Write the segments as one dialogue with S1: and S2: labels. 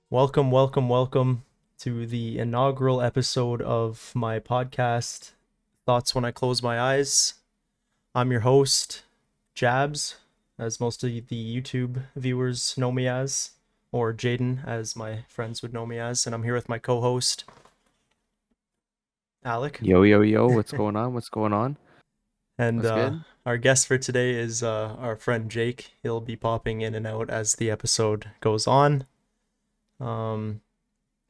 S1: Welcome, welcome, welcome to the inaugural episode of my podcast, Thoughts When I Close My Eyes. I'm your host, Jabs, as most of the YouTube viewers know me as, or Jaden, as my friends would know me as, and I'm here with my co host, Alec.
S2: Yo, yo, yo, what's going on? What's going on?
S1: And
S2: What's good?
S1: our guest for today is our friend Jake. He'll be popping in and out as the episode goes on. Um,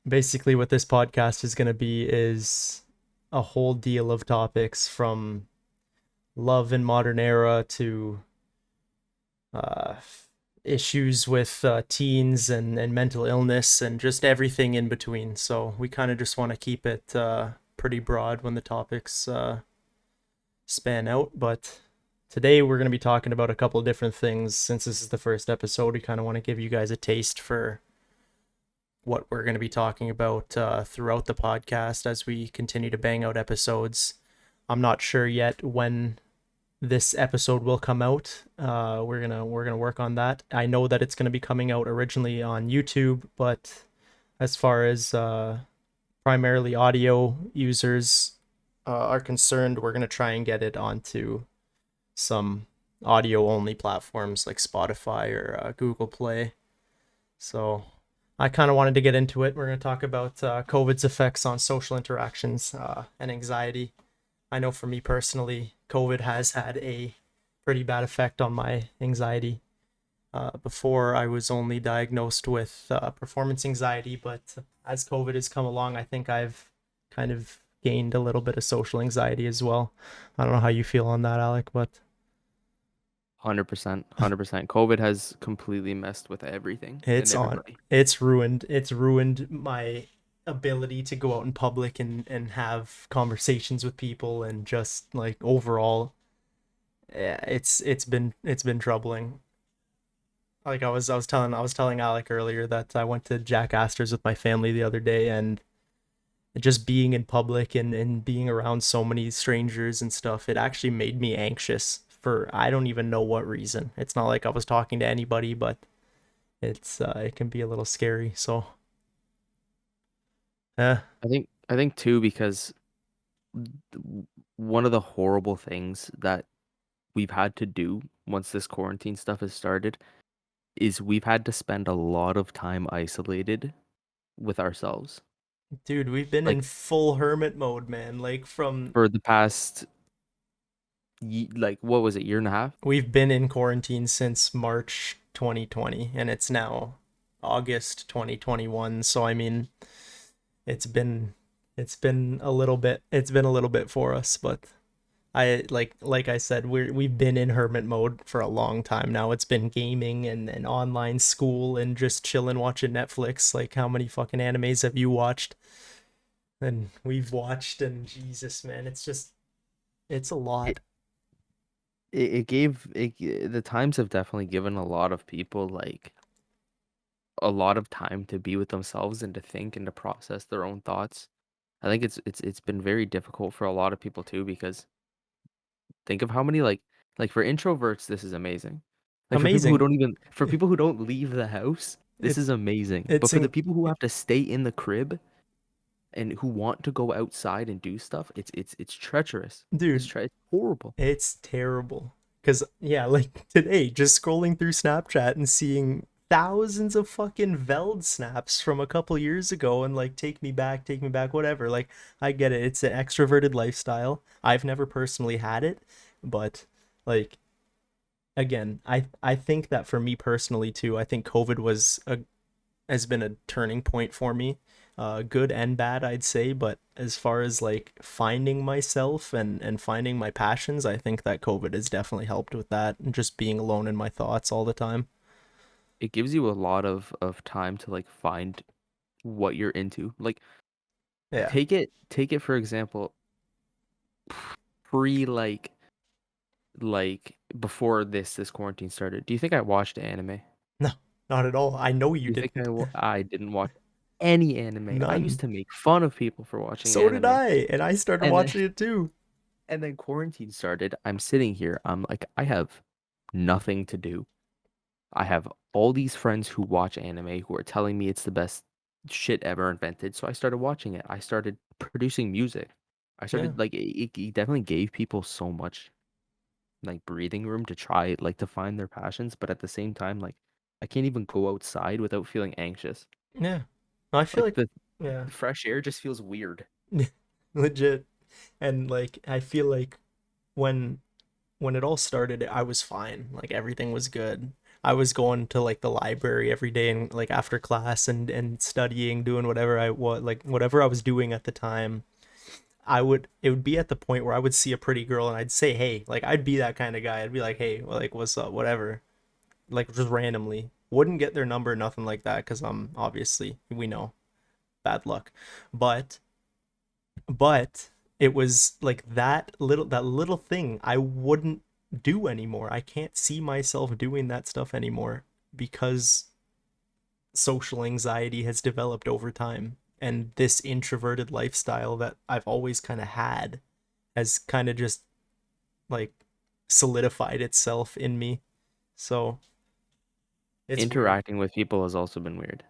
S1: Basically what this podcast is going to be is a whole deal of topics from love in modern era to uh, issues with teens and mental illness and just everything in between. So we kind of just want to keep it pretty broad when the topics span out. But today we're going to be talking about a couple of different things. Since this is the first episode, we kind of want to give you guys a taste for what we're going to be talking about throughout the podcast as we continue to bang out episodes. I'm not sure yet when this episode will come out. We're gonna work on that. I know that it's gonna be coming out originally on YouTube, but as far as primarily audio users are concerned, we're gonna try and get it onto some audio only platforms like Spotify or Google Play. So I kind of wanted to get into it. We're going to talk about COVID's effects on social interactions and anxiety. I know for me personally, COVID has had a pretty bad effect on my anxiety. Before, I was only diagnosed with performance anxiety, but as COVID has come along, I think I've kind of gained a little bit of social anxiety as well. I don't know how you feel on that, Alec, but
S2: 100%, 100%. COVID has completely messed with everything and
S1: It's on.
S2: everybody.
S1: It's ruined my ability to go out in public and have conversations with people and just like overall, yeah, it's been troubling. Like I was telling Alec earlier that I went to Jack Astor's with my family the other day, and just being in public and being around so many strangers and stuff, it actually made me anxious for I don't even know what reason. It's not like I was talking to anybody, but it can be a little scary. So yeah,
S2: I think too because one of the horrible things that we've had to do once this quarantine stuff has started is we've had to spend a lot of time isolated with ourselves.
S1: dude, we've been
S2: Like
S1: in full hermit mode, man. Like from
S2: for the past like what was it, year and a half?
S1: we've been in quarantine since March 2020, and it's now August 2021. So I mean, it's been it's been a little bit for us, but I like I said, we've been in hermit mode for a long time now. It's been gaming and online school and just chilling watching Netflix. Like how many fucking animes have you watched? And we've watched, and Jesus, man, it's a lot.
S2: It it gave the times have definitely given a lot of people like a lot of time to be with themselves and to think and to process their own thoughts. I think it's been very difficult for a lot of people too because think of how many like for introverts this is amazing. Like
S1: Amazing.
S2: for people who don't leave the house, this
S1: It's
S2: is amazing. But
S1: it's
S2: for the
S1: in,
S2: people who have to stay in the crib and who want to go outside and do stuff, it's treacherous.
S1: dude,
S2: It's horrible.
S1: it's terrible. Cause yeah, like today, just scrolling through Snapchat and seeing thousands of fucking Veld snaps from a couple years ago, and like take me back, whatever. Like I get it, it's an extroverted lifestyle. I've never personally had it, but like again, I think that for me personally too, I think COVID has been a turning point for me, good and bad, I'd say. But as far as like finding myself and finding my passions, I think that COVID has definitely helped with that, and just being alone in my thoughts all the time.
S2: It gives you a lot of time to like find what you're into. Like
S1: Yeah.
S2: take it for example, pre like before this quarantine started. Do you think I watched anime?
S1: No, not at all. I know you
S2: Do you think
S1: didn't.
S2: I didn't watch any anime? I used
S1: None.
S2: to make fun of people for watching
S1: So did
S2: anime.
S1: I, and I started
S2: And then
S1: watching it too.
S2: and then quarantine started. I'm sitting here. I'm like I have nothing to do. I have all these friends who watch anime who are telling me it's the best shit ever invented. So I started watching it. I started producing music. I
S1: Yeah.
S2: started like it definitely gave people so much like breathing room to try like to find their passions, but at the same time, like I can't even go outside without feeling anxious.
S1: Yeah. I feel
S2: Like
S1: like yeah,
S2: the fresh air just feels weird.
S1: legit. And like I feel like when when it all started, I was fine. Like everything was good. I was going to like the library every day and like after class and studying, doing whatever I was like whatever I was doing at the time. It would be at the point where I would see a pretty girl and I'd say, "Hey," like I'd be that kind of guy. I'd be like, "Hey, like what's up, whatever." Like just randomly. Wouldn't get their number, nothing like that cuz obviously we know bad luck. But but it was like that little thing I wouldn't do anymore. I can't see myself doing that stuff anymore because social anxiety has developed over time, and this introverted lifestyle that I've always kind of had has kind of just like solidified itself in me. So it's weird.
S2: Interacting with people has also been weird.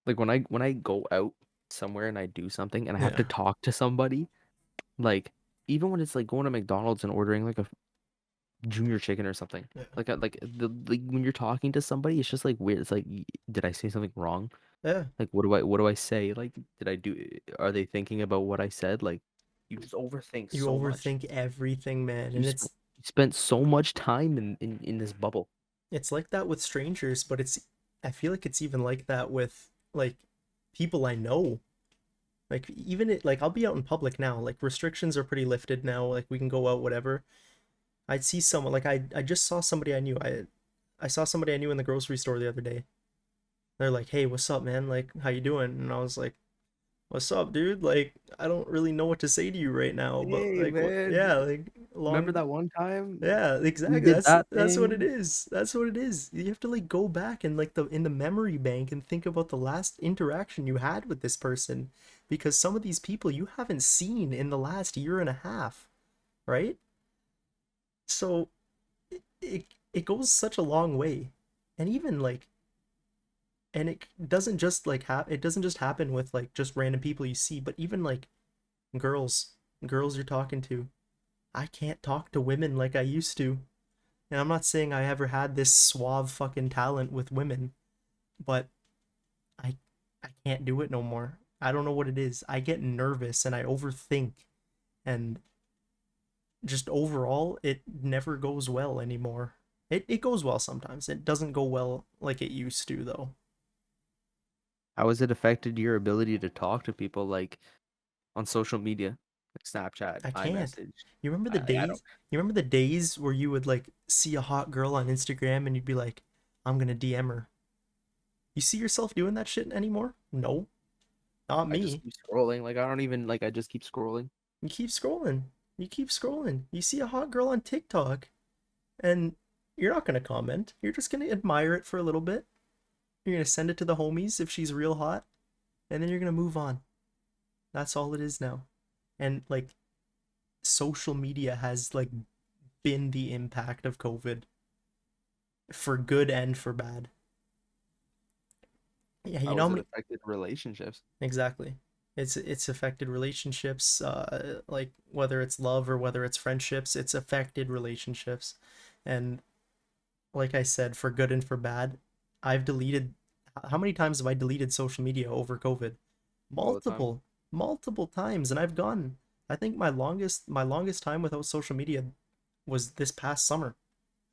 S2: Like when I go out somewhere and I do something and I have to
S1: Yeah.
S2: talk to somebody, like even when it's like going to McDonald's and ordering like a junior chicken or something.
S1: Yeah.
S2: Like the when you're talking to somebody, it's just like weird. It's like, did I say something wrong?
S1: Yeah.
S2: Like, what do I say? Like, did I do? Are they thinking about what I said? Like, you just overthink
S1: You
S2: so much.
S1: overthink everything, man,
S2: You
S1: and
S2: spent you spent so much time in this bubble.
S1: it's like that with strangers, but it's I feel like it's even like that with like people I know. Like even it like I'll be out in public now. Like restrictions are pretty lifted now. Like we can go out whatever. I'd see someone like I just saw somebody I knew. I saw somebody I knew in the grocery store the other day. They're like, "Hey, what's up, man? Like how you doing?" And I was like, "What's up, dude? Like I don't really know what to say to you right now, but
S2: Hey
S1: like what
S2: man,
S1: yeah, like
S2: remember
S1: long
S2: that one time
S1: yeah,
S2: we
S1: exactly.
S2: did that
S1: That's what it
S2: thing?
S1: is. That's what it is. You have to like go back and like the in the memory bank and think about the last interaction you had with this person because some of these people you haven't seen in the last year and a half, right? So it goes such a long way. And even like and it doesn't just like it doesn't just happen with like just random people you see, but even like girls, girls you're talking to. I can't talk to women like I used to. And I'm not saying I ever had this suave fucking talent with women, but I I can't do it no more. I don't know what it is. I get nervous and I overthink and just overall it never goes well anymore. It goes well sometimes. It doesn't go well like it used to though.
S2: How has it affected your ability to talk to people like on social media, like Snapchat,
S1: I can't.
S2: iMessage?
S1: You remember the
S2: I don't.
S1: days? You remember the days where you would like see a hot girl on Instagram and you'd be like, "I'm going to DM her." You see yourself doing that shit anymore? No, not
S2: I just
S1: me.
S2: keep scrolling. Like I don't even like. I just keep scrolling.
S1: You keep scrolling. You keep scrolling. You see a hot girl on TikTok and you're not going to comment. You're just going to admire it for a little bit. You're going to send it to the homies if she's real hot and then you're going to move on. That's all it is now. And like social media has like been the impact of COVID for good and for bad. Yeah, you
S2: How
S1: know how
S2: has it
S1: many
S2: affected relationships?
S1: exactly. It's affected relationships, like whether it's love or whether it's friendships, it's affected relationships. And like I said, for good and for bad, I've deleted how many times have I deleted social media over COVID?
S2: All the time.
S1: Multiple, multiple times, and I've gone. I think my longest time without social media was this past summer.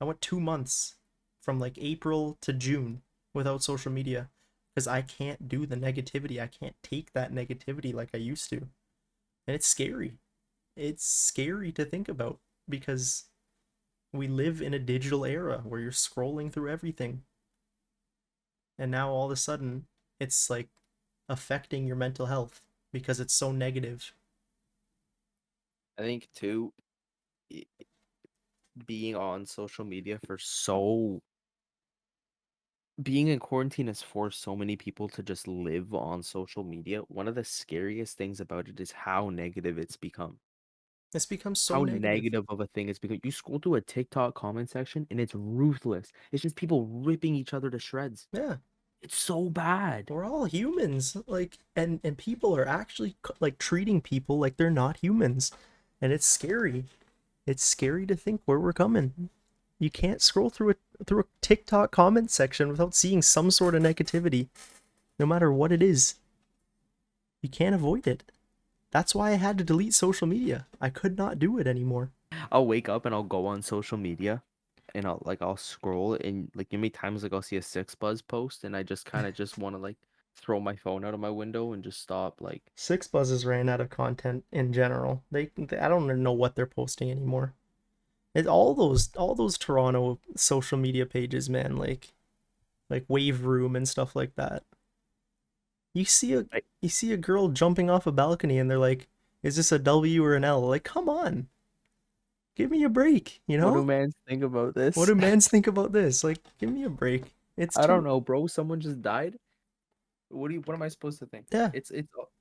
S1: I went 2 months from like April to June without social media because I can't do the negativity. I can't take that negativity like I used to. And it's scary. It's scary to think about because we live in a digital era where you're scrolling through everything. And now all of a sudden, it's like affecting your mental health because it's so negative.
S2: I think too, i- being on social media for so being in quarantine has forced so many people to just live on social media. One of the scariest things about it is how negative it's become.
S1: It's become so
S2: How
S1: negative.
S2: negative of a thing it's become. You scroll through a TikTok comment section and it's ruthless. It's just people ripping each other to shreds.
S1: Yeah.
S2: It's so bad.
S1: We're all humans, like, and people are actually like treating people like they're not humans, and it's scary. It's scary to think where we're coming. You can't scroll through a TikTok comment section without seeing some sort of negativity, no matter what it is. You can't avoid it. That's why I had to delete social media. I could not do it anymore.
S2: I'll wake up and I'll go on social media and I'll scroll and like you know many times like I'll see a Six Buzz post and I just kind of just want to like throw my phone out of my window and just stop like
S1: Six Buzzes ran out of content in general. I don't know what they're posting anymore. It's all those Toronto social media pages, man, like Wave Room and stuff like that. You see a
S2: I,
S1: you see a girl jumping off a balcony and they're like, "Is this a W or an L?" Like, come on, give me a break. You
S2: what do
S1: know?
S2: mans think about
S1: What
S2: this?
S1: do mans think about this? Like, give me a break. It's
S2: I don't
S1: too
S2: know, bro. Someone just died. What am I supposed to think?
S1: yeah.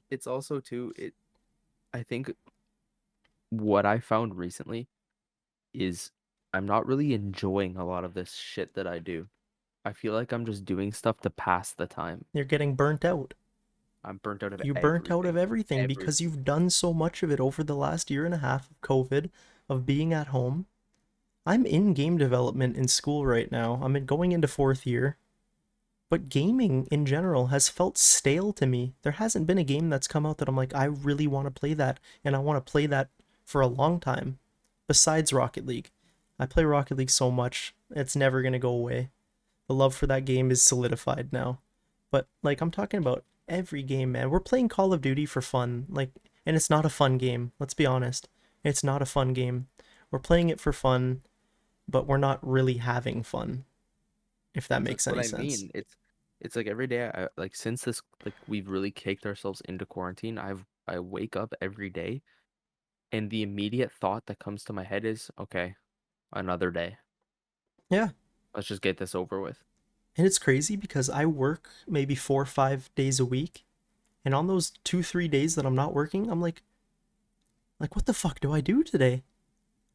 S2: It's also too it I think what I found recently is I'm not really enjoying a lot of this shit that I do. I feel like I'm just doing stuff to pass the time.
S1: You're getting burnt out.
S2: I'm burnt out of
S1: You burnt out of
S2: everything.
S1: everything because
S2: Everything.
S1: you've done so much of it over the last year and a half of COVID, of being at home. I'm in game development in school right now. going into fourth year. But gaming in general has felt stale to me. There hasn't been a game that's come out that I'm like, I really want to play that, and I want to play that for a long time. Besides Rocket League. I play Rocket League so much, it's never going to go away. The love for that game is solidified now. But like I'm talking about every game, man. We're playing Call of Duty for fun. Like, and it's not a fun game. Let's be honest. It's not a fun game. We're playing it for fun, but we're not really having fun, if that
S2: That's
S1: makes
S2: what
S1: any
S2: I
S1: sense.
S2: mean. It's like every day like since this like we've really caked ourselves into quarantine, I wake up every day and the immediate thought that comes to my head is, okay, another day.
S1: Yeah.
S2: Let's just get this over with.
S1: And it's crazy because I work maybe 4 or 5 days a week. And on those 2, 3 days that I'm not working, I'm like, what the fuck do I do today?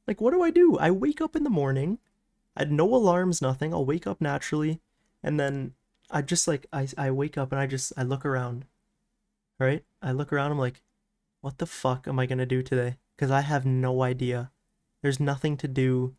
S1: Like, what do I do? I wake up in the morning. I had no alarms, nothing. I'll wake up naturally. And then I just like, I wake up and I look around, right? I look around. I'm like, what the fuck am I going to do today? Because I have no idea. There's nothing to do.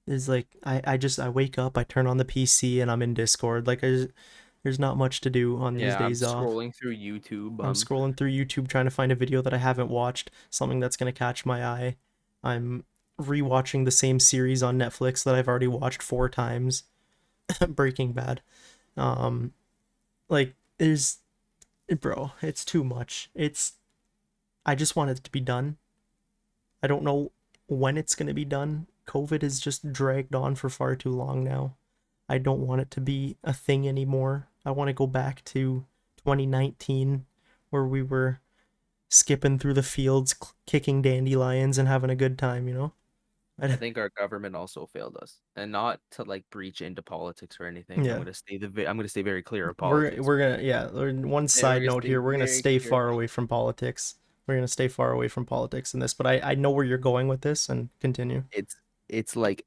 S1: There's like, I wake up, I turn on the PC and I'm in Discord. There's not much to do on these
S2: Yeah, I'm
S1: days off.
S2: scrolling through YouTube.
S1: I'm scrolling through YouTube trying to find a video that I haven't watched, something that's going to catch my eye. I'm rewatching the same series on Netflix that I've already watched 4 times, Breaking Bad. Um like there's bro, it's too much. I just want it to be done. I don't know when it's going to be done. COVID has just dragged on for far too long now. I don't want it to be a thing anymore. I want to go back to 2019 where we were skipping through the fields, kicking dandelions and having a good time, you know?
S2: I
S1: I,
S2: think our government also failed us, and not to like breach into politics or anything.
S1: yeah.
S2: I'm gonna stay very clear of
S1: We're
S2: politics.
S1: we're gonna yeah, one
S2: We're
S1: side
S2: gonna
S1: note
S2: stay
S1: here, we're gonna
S2: very
S1: stay
S2: clear.
S1: far away from politics. We're gonna stay far away from politics in this, but I know where you're going with this and continue.
S2: It's like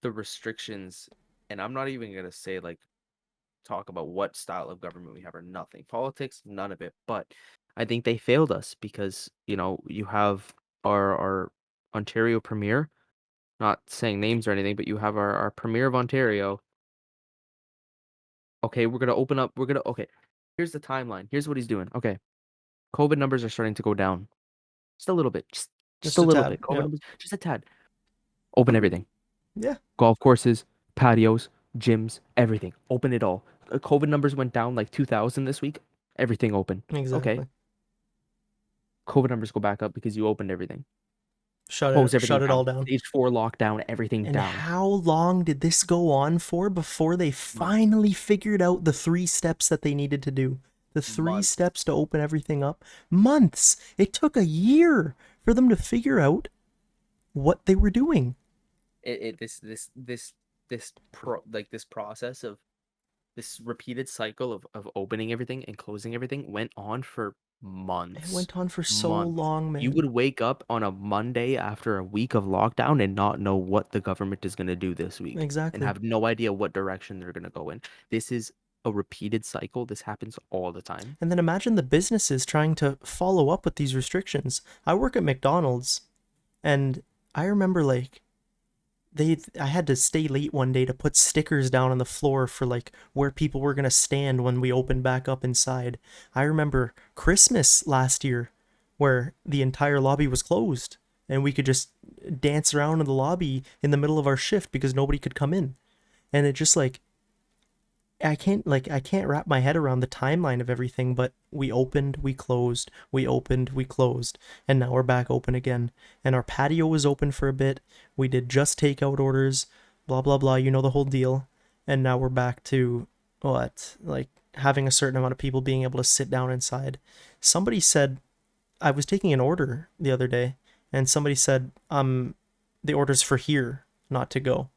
S2: the restrictions, and I'm not even gonna say like talk about what style of government we have or nothing. Politics, none of it. But I think they failed us because, you have our Ontario Premier, not saying names or anything, but you have our Premier of Ontario. Okay, okay. Here's the timeline. Here's what he's doing. Okay. COVID numbers are starting to go down. Just a little bit. Just
S1: Just
S2: a
S1: a
S2: little
S1: tad.
S2: bit. COVID
S1: Yeah.
S2: numbers, just a tad. Open everything.
S1: Yeah,
S2: Golf courses, patios, gyms, everything. Open it all. COVID numbers went down like 2,000 this week. Everything open. Okay.
S1: exactly.
S2: COVID numbers go back up because you opened everything. Close everything
S1: Shut it all
S2: down.
S1: down.
S2: Stage 4 lockdown, everything
S1: And
S2: down.
S1: how long did this go on for before they
S2: Months.
S1: finally figured out the 3 steps that they needed to do? The three
S2: Months.
S1: steps to open everything up? Months. It took a year for them to figure out what they were doing.
S2: This process of this repeated cycle of opening everything and closing everything went on for
S1: It
S2: months.
S1: went on for so
S2: Months.
S1: long,
S2: You
S1: man.
S2: would wake up on a Monday after a week of lockdown and not know what the government is going to do this week and
S1: Exactly.
S2: have no idea what direction they're going to go in. This is a repeated cycle. This happens all the time.
S1: And then imagine the businesses trying to follow up with these restrictions. I work at McDonald's, and I remember like I had to stay late one day to put stickers down on the floor for like where people were going to stand when we opened back up inside. I remember Christmas last year where the entire lobby was closed and we could just dance around in the lobby in the middle of our shift because nobody could come in. And it just like I can't wrap my head around the timeline of everything, but we opened, we closed, we opened, we closed, and now we're back open again. And our patio was open for a bit. We did just takeout orders, blah blah blah, you know the whole deal. And now we're back to what? Like having a certain amount of people being able to sit down inside. Somebody said I was taking an order the other day and somebody said the order's for here, not to go.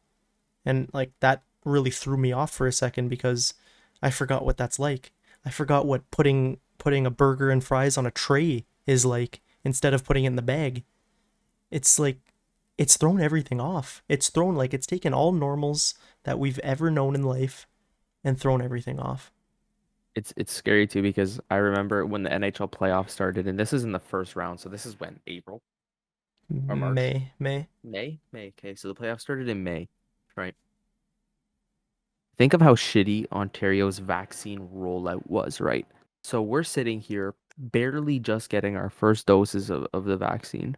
S1: And like that really threw me off for a second because I forgot what that's like. I forgot what putting a burger and fries on a tray is like instead of putting it in the bag. It's like it's thrown everything off. It's thrown like it's taken all normals that we've ever known in life and thrown everything off.
S2: It's scary too because I remember when the NHL playoffs started, and this is in the first round. So this is when April or March,
S1: May.
S2: May. Okay, so the playoffs started in May, right? Think of how shitty Ontario's vaccine rollout was, right? So we're sitting here barely just getting our first doses of the vaccine.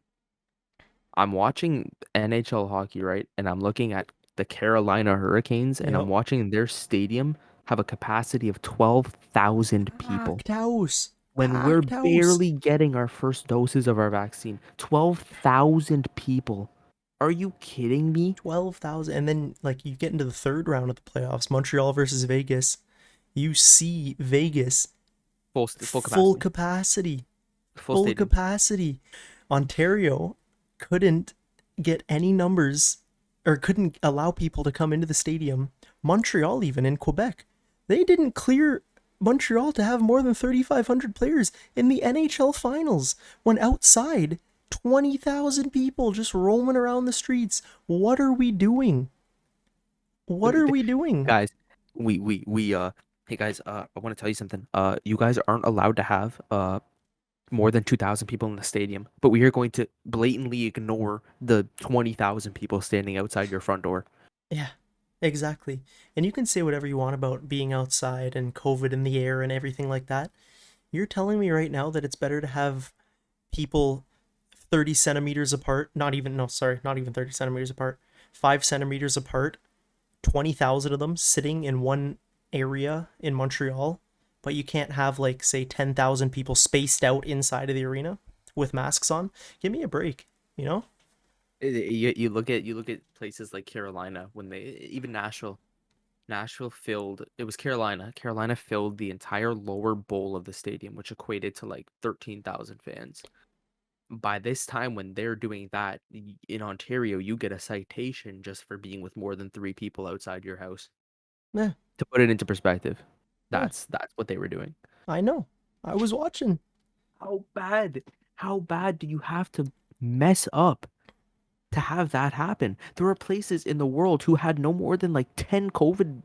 S2: I'm watching NHL hockey, right? And I'm looking at the Carolina Hurricanes and I'm
S1: Yep.
S2: watching their stadium have a capacity of 12,000 people
S1: Packed house.
S2: when we're
S1: Packed house.
S2: barely getting our first doses of our vaccine. 12,000 people. Are you kidding me?
S1: 12,000. And then like you get into the third round of the playoffs, Montreal versus Vegas. You see Vegas
S2: Full
S1: full
S2: capacity.
S1: capacity.
S2: Full
S1: Full
S2: stadium.
S1: capacity. Ontario couldn't get any numbers or couldn't allow people to come into the stadium. Montreal, even in Quebec, they didn't clear Montreal to have more than 3,500 players in the NHL finals when outside 20,000 people just roaming around the streets. What are we doing? What are we doing?
S2: Guys, we hey guys, I want to tell you something. You guys aren't allowed to have more than 2,000 people in the stadium, but we are going to blatantly ignore the 20,000 people standing outside your front door.
S1: Yeah, exactly. And you can say whatever you want about being outside and COVID in the air and everything like that. You're telling me right now that it's better to have people 30 centimeters apart, not even, no, sorry, not even 30 centimeters apart, 5 centimeters apart, 20,000 of them sitting in one area in Montreal, but you can't have, like, say, 10,000 people spaced out inside of the arena with masks on? Give me a break, you know?
S2: You look at places like Carolina when they even Nashville filled it was Carolina. Carolina filled the entire lower bowl of the stadium, which equated to like 13,000 fans. By this time when they're doing that in Ontario, you get a citation just for being with more than 3 people outside your house.
S1: Yeah,
S2: To put it into perspective,
S1: yeah,
S2: that's what they were doing.
S1: I know. I was watching.
S2: How bad? How bad do you have to mess up to have that happen? There are places in the world who had no more than like 10 COVID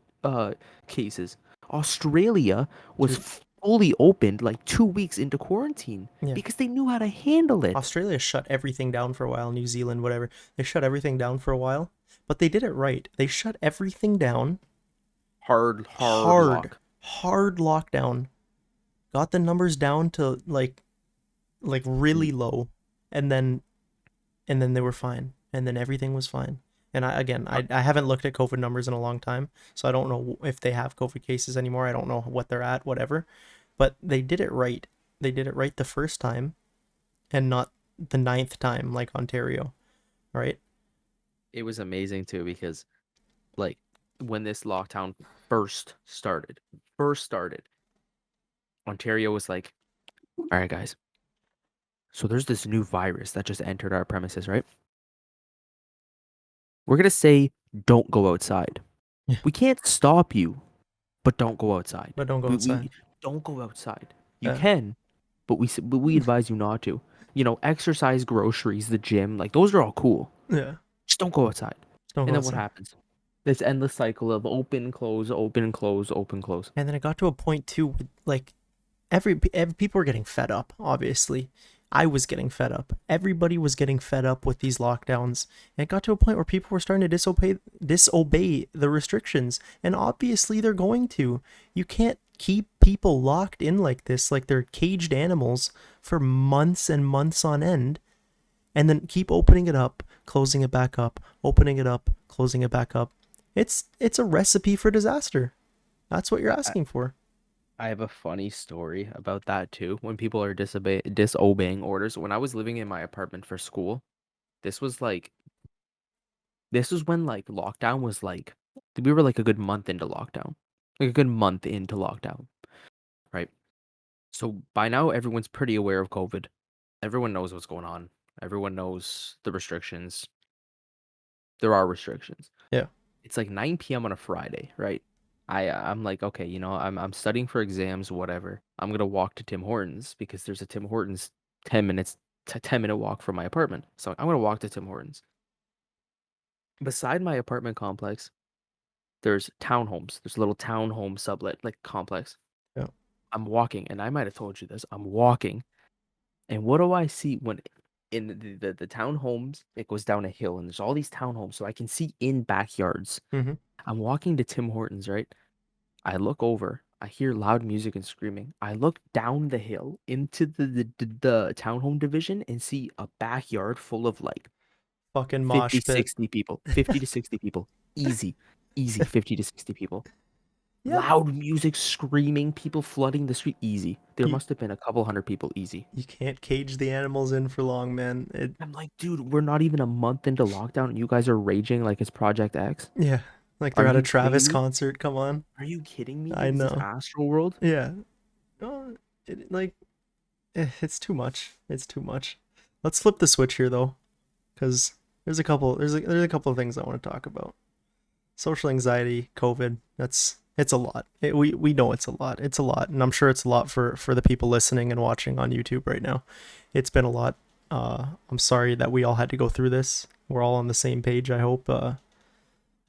S2: cases. Australia was
S1: Dude,
S2: fully opened like 2 weeks into quarantine
S1: yeah.
S2: because they knew how to handle it.
S1: Australia shut everything down for a while, New Zealand, whatever. They shut everything down for a while, but they did it right. They shut everything down
S2: Hard
S1: hard,
S2: lock.
S1: hard lockdown. Got the numbers down to like really
S2: Mm.
S1: low, and then they were fine, and then everything was fine. And I again,
S2: Uh,
S1: I haven't looked at COVID numbers in a long time, so I don't know if they have COVID cases anymore. I don't know what they're at, whatever. But they did it right. They did it right the first time, and not the ninth time like Ontario, right?
S2: It was amazing too because like when this lockdown first started, Ontario was like, "All right, guys. So there's this new virus that just entered our premises, right? We're gonna say don't go outside.
S1: Yeah,
S2: We can't stop you, but don't go outside.
S1: but don't go
S2: We
S1: outside.
S2: don't go outside. You
S1: Yeah,
S2: can, but we advise you not to. Exercise, groceries, the gym, like those are all cool.
S1: yeah.
S2: Just don't go outside.
S1: Just don't
S2: And
S1: go
S2: then what
S1: outside.
S2: happens? This endless cycle of open, close, open, close, open, close.
S1: And then it got to a point too with like every people were getting fed up, obviously. I was getting fed up. Everybody was getting fed up with these lockdowns. And it got to a point where people were starting to disobey the restrictions. And obviously they're going to. You can't keep people locked in like this, like they're caged animals for months and months on end, and then keep opening it up, closing it back up, opening it up, closing it back up. It's a recipe for disaster. That's what you're
S2: I,
S1: asking for.
S2: I have a funny story about that too. When people are disobeying orders. When I was living in my apartment for school, this was like this was when like lockdown was like we were like a good month into lockdown. Like a good month into lockdown, right? So by now everyone's pretty aware of COVID. Everyone knows what's going on. Everyone knows the restrictions. There are restrictions.
S1: Yeah.
S2: It's like 9 p.m. on a Friday, right? I'm like, okay, I'm studying for exams, whatever. I'm gonna walk to Tim Hortons because there's a Tim Hortons 10 minutes, 10-minute walk from my apartment. So I'm gonna walk to Tim Hortons. Beside my apartment complex, there's townhomes. There's a little townhome sublet like complex.
S1: Yeah.
S2: I'm walking, and I might have told you this. I'm walking, and what do I see when in the townhomes? It goes down a hill, and there's all these townhomes, so I can see in backyards.
S1: Mm-hmm.
S2: I'm walking to Tim Hortons, right? I look over. I hear loud music and screaming. I look down the hill into the townhome division and see a backyard full of like
S1: Fucking
S2: 50,
S1: mosh pit.
S2: 60 people. 50 to 60 people. Easy. Easy. 50 to 60 people.
S1: Yeah.
S2: Loud music, screaming, people flooding the street. Easy. There
S1: You
S2: must have been a couple hundred people. Easy.
S1: you can't cage the animals in for long, man. It
S2: I'm like, dude, we're not even a month into lockdown and you guys are raging like it's Project X.
S1: yeah. Like they're
S2: Are
S1: at a
S2: you kidding
S1: Travis
S2: me?
S1: concert. Come on.
S2: Are you kidding me,
S1: I
S2: dude? Is this
S1: know.
S2: Astro World?
S1: Yeah. Oh, like it's too much. It's too much. Let's flip the switch here though, because there's a couple of things I want to talk about. Social anxiety, COVID. It's a lot. We know it's a lot. It's a lot, and I'm sure it's a lot for the people listening and watching on YouTube right now. It's been a lot. I'm sorry that we all had to go through this. We're all on the same page, I hope.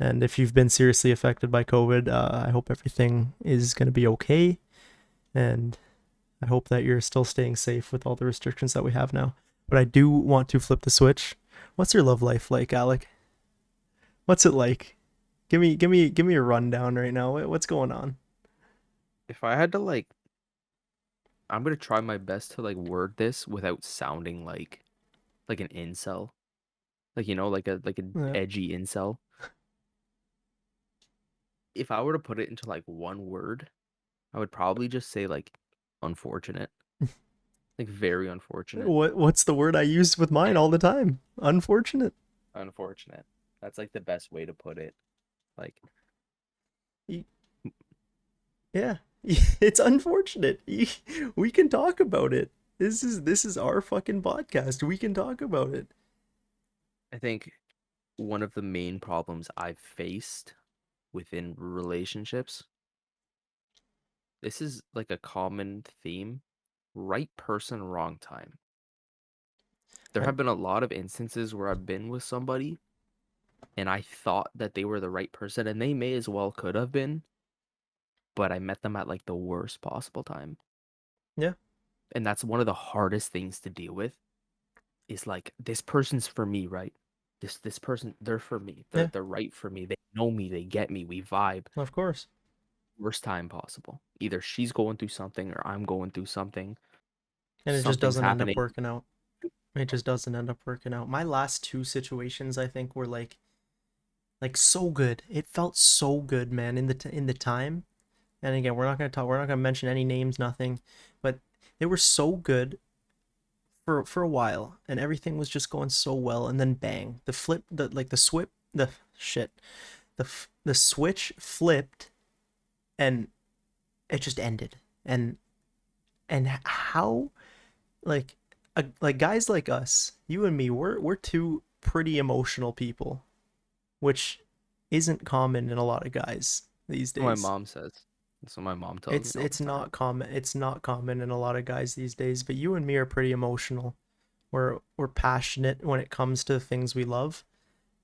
S1: And if you've been seriously affected by COVID, I hope everything is going to be okay. And I hope that you're still staying safe with all the restrictions that we have now. But I do want to flip the switch. What's your love life like, Alec? What's it like? Give me a rundown right now. What's going on?
S2: If I had to like, I'm gonna try my best to like word this without sounding like an incel, like like an
S1: Yeah.
S2: edgy incel. If I were to put it into like one word, I would probably just say like unfortunate, like very unfortunate.
S1: What's the word I use with mine all the time? Unfortunate.
S2: Unfortunate. That's like the best way to put it. Like,
S1: Y- Yeah. It's unfortunate. We can talk about it. This is our fucking podcast. We can talk about it.
S2: I think one of the main problems I've faced within relationships, this is like a common theme, right person, wrong time. There
S1: I,
S2: have been a lot of instances where I've been with somebody and I thought that they were the right person and they may as well could have been, but I met them at like the worst possible time.
S1: yeah.
S2: And that's one of the hardest things to deal with is like this person's for me, right? This person, they're for me. They're
S1: Yeah.
S2: they're right for me. They know me, they get me, we vibe.
S1: Of course.
S2: Worst time possible. Either she's going through something or I'm going through something.
S1: And it just
S2: Something's
S1: doesn't end up
S2: happening.
S1: working out. It just doesn't end up working out. My last two situations I think were like so good. It felt so good, man, in the time. And again, we're not going to mention any names, nothing, but they were so good for a while and everything was just going so well, and then bang, the shit. The switch flipped and it just ended. And how, like like guys like us, you and me, we're two pretty emotional people, which isn't common in a lot of guys these
S2: That's what my
S1: days.
S2: mom says. That's what my mom tells me
S1: It's
S2: all
S1: it's
S2: the time.
S1: not common. It's not common in a lot of guys these days. But you and me are pretty emotional. We're passionate when it comes to things we love,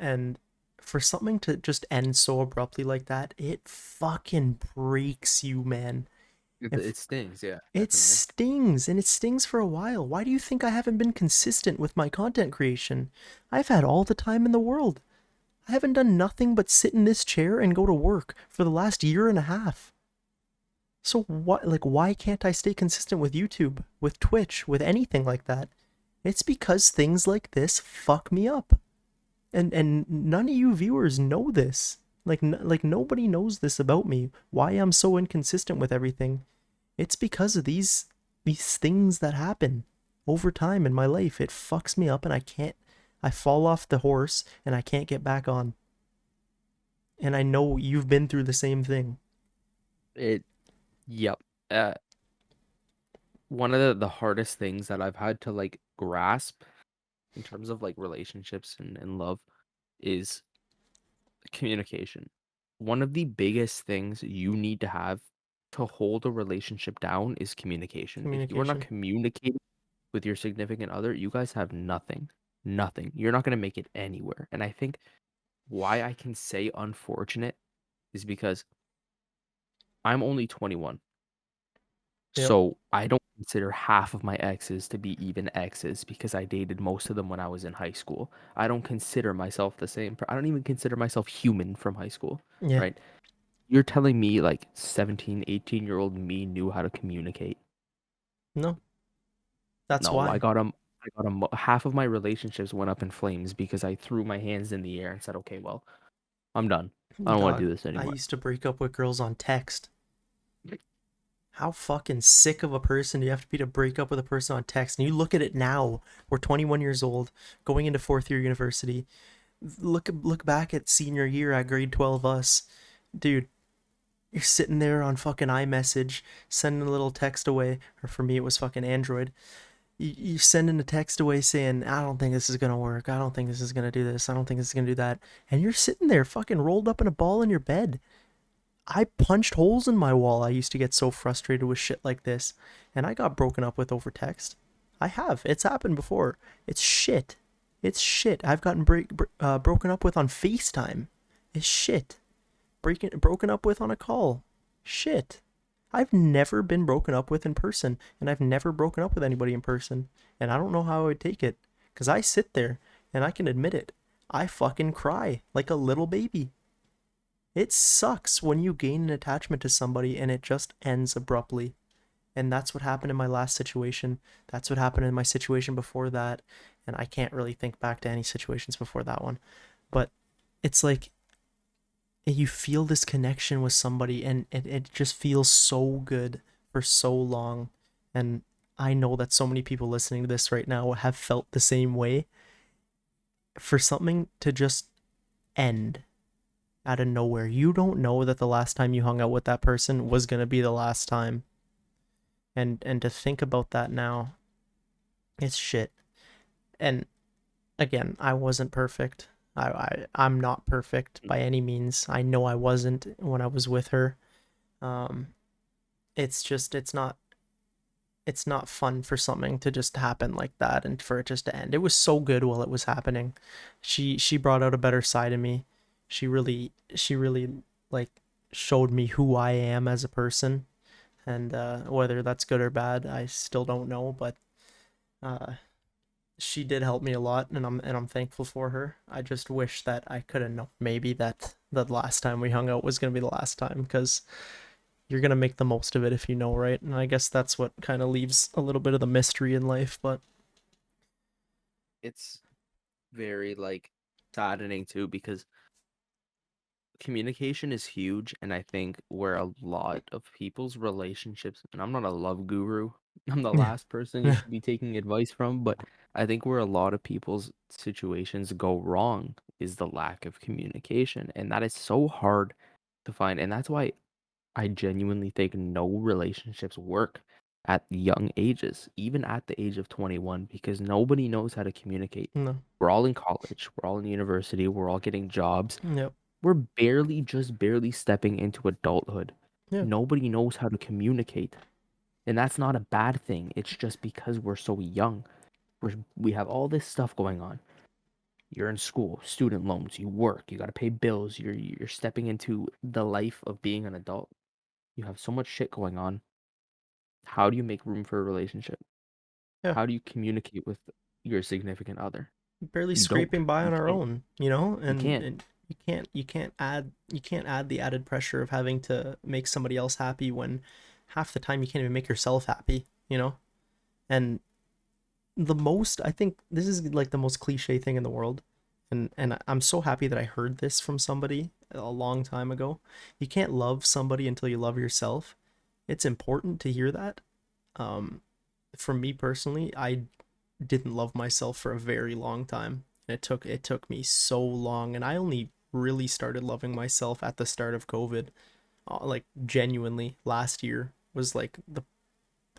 S1: and for something to just end so abruptly like that, it fucking breaks you, man.
S2: It
S1: If
S2: stings, yeah,
S1: it
S2: definitely.
S1: stings, and it stings for a while. Why do you think I haven't been consistent with my content creation? I've had all the time in the world. I haven't done nothing but sit in this chair and go to work for the last year and a half. So what, like, why can't I stay consistent with YouTube, with Twitch, with anything like that? It's because things like this fuck me up. And none of you viewers know this. Like nobody knows this about me. Why I'm so inconsistent with everything. It's because of these things that happen over time in my life. It fucks me up and I fall off the horse and I can't get back on. And I know you've been through the same thing.
S2: It, yep. Uh, One of the hardest things that I've had to like grasp in terms of like relationships and love is communication. One of the biggest things you need to have to hold a relationship down is communication. If you are not
S1: Communication.
S2: communicating with your significant other, you guys have nothing. Nothing. You're not going to make it anywhere. And I think why I can say unfortunate is because I'm only 21.
S1: Yep.
S2: So I don't consider half of my exes to be even exes because I dated most of them when I was in high school. I don't consider myself the same. I don't even consider myself human from high school,
S1: Yeah.
S2: right? You're telling me like 17, 18-year-old me knew how to communicate.
S1: No. That's
S2: No,
S1: why.
S2: I got half of my relationships went up in flames because I threw my hands in the air and said, okay, well, I'm done. I don't want to
S1: Dog.
S2: do this
S1: I
S2: anymore.
S1: used to break up with girls on text. How fucking sick of a person do you have to be to break up with a person on text? And you look at it now. We're 21 years old, going into fourth year university. Look back at senior year at grade 12 us. Dude, you're sitting there on fucking iMessage, sending a little text away, or for me it was fucking Android. You sending a text away saying, I don't think this is gonna work. I don't think this is gonna do this. I don't think this is gonna do that. And you're sitting there fucking rolled up in a ball in your bed. I punched holes in my wall. I used to get so frustrated with shit like this. And I got broken up with over text. I have. It's happened before. It's shit. It's shit. I've gotten broken up with on FaceTime. It's shit. Broken up with on a call. Shit. I've never been broken up with in person, and I've never broken up with anybody in person, and I don't know how I would take it, because I sit there, and I can admit it. I fucking cry like a little baby. It sucks when you gain an attachment to somebody and it just ends abruptly. And that's what happened in my last situation. That's what happened in my situation before that. And I can't really think back to any situations before that one. But it's like you feel this connection with somebody and it just feels so good for so long. And I know that so many people listening to this right now have felt the same way. For something to just end out of nowhere, you don't know that the last time you hung out with that person was going to be the last time. And to think about that now, it's shit. And again, I wasn't perfect. I'm not perfect by any means. I know I wasn't when I was with her. Um, it's just it's not fun for something to just happen like that and for it just to end. It was so good while it was happening. She brought out a better side of me. She really like showed me who I am as a person, and whether that's good or bad, I still don't know, but uh she did help me a lot, and I'm thankful for her. I just wish that I could have known maybe that the last time we hung out was going to be the last time, because you're going to make the most of it if you know, right? And I guess that's what kind of leaves a little bit of the mystery in life, but
S2: It's very like saddening too because communication is huge, and I think where a lot of people's relationships, and I'm not a love guru, I'm the
S1: yeah.
S2: last person you
S1: Yeah.
S2: should be taking advice from, but I think where a lot of people's situations go wrong is the lack of communication, and that is so hard to find, and that's why I genuinely think no relationships work at young ages, even at the age of 21, because nobody knows how to communicate.
S1: No.
S2: We're all in college, we're all in university, we're all getting jobs,
S1: Yep.
S2: we're just barely stepping into adulthood.
S1: Yeah.
S2: Nobody knows how to communicate. And that's not a bad thing. It's just because we're so young. We have all this stuff going on. You're in school, student loans, you work, you got to pay bills, you're stepping into the life of being an adult. You have so much shit going on. How do you make room for a relationship?
S1: Yeah,
S2: How do you communicate with your significant other?
S1: barely
S2: You don't.
S1: scraping by
S2: You
S1: on our
S2: can't.
S1: own, you know,
S2: You can't.
S1: and you can't add the added pressure of having to make somebody else happy when half the time you can't even make yourself happy, you know? And the most, I think this is like the most cliche thing in the world. And I'm so happy that I heard this from somebody a long time ago. You can't love somebody until you love yourself. It's important to hear that. Um, for me personally, I didn't love myself for a very long time. It took me so long, and I only really started loving myself at the start of COVID. Like genuinely, last year was like the